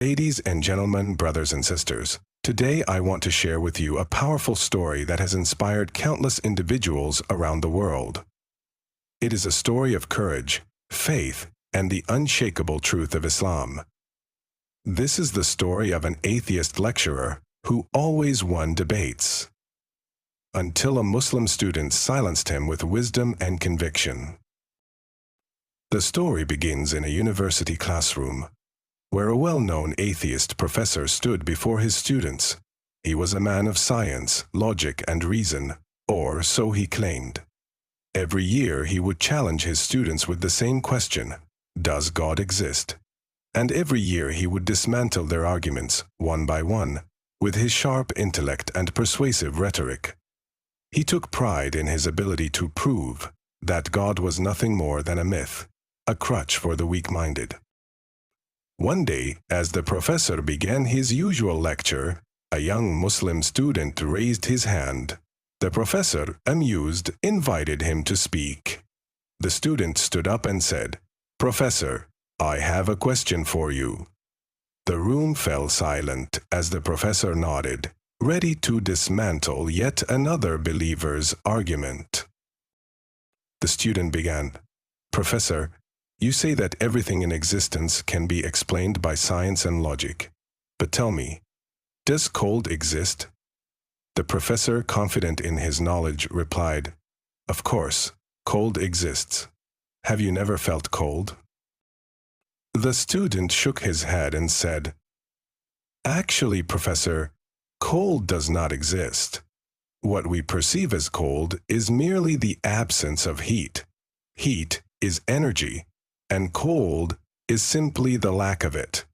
Ladies and gentlemen, brothers and sisters, today I want to share with you a powerful story that has inspired countless individuals around the world. It is a story of courage, faith, and the unshakable truth of Islam. This is the story of an atheist lecturer who always won debates, until a Muslim student silenced him with wisdom and conviction. The story begins in a university classroom, where a well-known atheist professor stood before his students. He was a man of science, logic, and reason, or so he claimed. Every year he would challenge his students with the same question: does God exist? And every year he would dismantle their arguments, one by one, with his sharp intellect and persuasive rhetoric. He took pride in his ability to prove that God was nothing more than a myth, a crutch for the weak-minded. One day, as the professor began his usual lecture, a young Muslim student raised his hand. The professor, amused, invited him to speak. The student stood up and said, "Professor, I have a question for you." The room fell silent as the professor nodded, ready to dismantle yet another believer's argument. The student began, "Professor, you say that everything in existence can be explained by science and logic. But tell me, does cold exist?" The professor, confident in his knowledge, replied, "Of course, cold exists. Have you never felt cold?" The student shook his head and said, "Actually, Professor, cold does not exist. What we perceive as cold is merely the absence of heat. Heat is energy, and cold is simply the lack of it.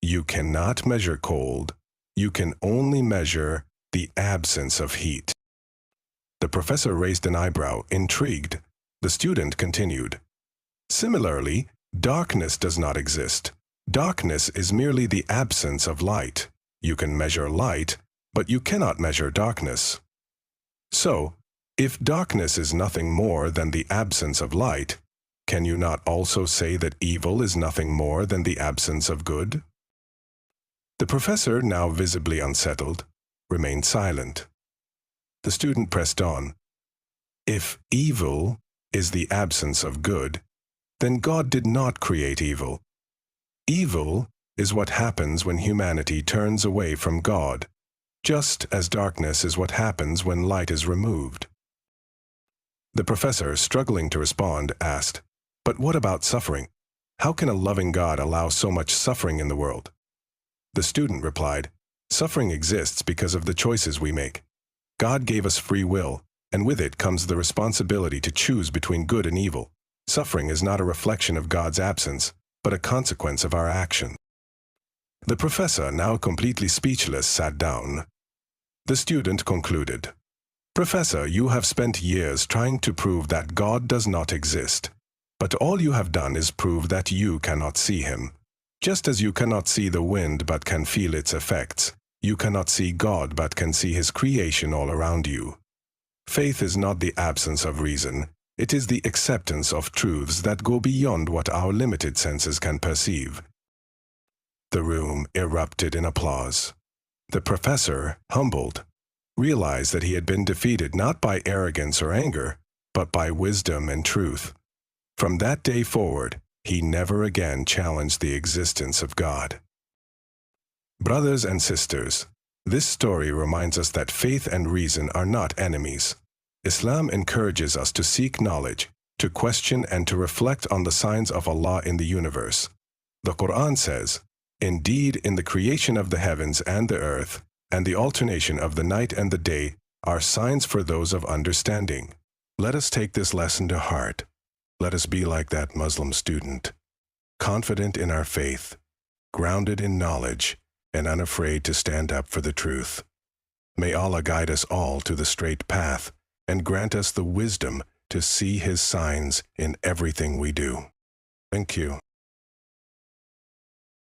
You cannot measure cold. You can only measure the absence of heat." The professor raised an eyebrow, intrigued. The student continued, "Similarly, darkness does not exist. Darkness is merely the absence of light. You can measure light, but you cannot measure darkness. So, if darkness is nothing more than the absence of light, can you not also say that evil is nothing more than the absence of good?" The professor, now visibly unsettled, remained silent. The student pressed on, "If evil is the absence of good, then God did not create evil. Evil is what happens when humanity turns away from God, just as darkness is what happens when light is removed." The professor, struggling to respond, asked, "But what about suffering? How can a loving God allow so much suffering in the world?" The student replied, "Suffering exists because of the choices we make. God gave us free will, and with it comes the responsibility to choose between good and evil. Suffering is not a reflection of God's absence, but a consequence of our action." The professor, now completely speechless, sat down. The student concluded, "Professor, you have spent years trying to prove that God does not exist, but all you have done is prove that you cannot see him. Just as you cannot see the wind but can feel its effects, you cannot see God but can see his creation all around you. Faith is not the absence of reason. It is the acceptance of truths that go beyond what our limited senses can perceive." The room erupted in applause. The professor, humbled, realized that he had been defeated not by arrogance or anger, but by wisdom and truth. From that day forward, he never again challenged the existence of God. Brothers and sisters, this story reminds us that faith and reason are not enemies. Islam encourages us to seek knowledge, to question and to reflect on the signs of Allah in the universe. The Quran says, "Indeed, in the creation of the heavens and the earth, and the alternation of the night and the day, are signs for those of understanding." Let us take this lesson to heart. Let us be like that Muslim student, confident in our faith, grounded in knowledge, and unafraid to stand up for the truth. May Allah guide us all to the straight path, and grant us the wisdom to see his signs in everything we do. Thank you.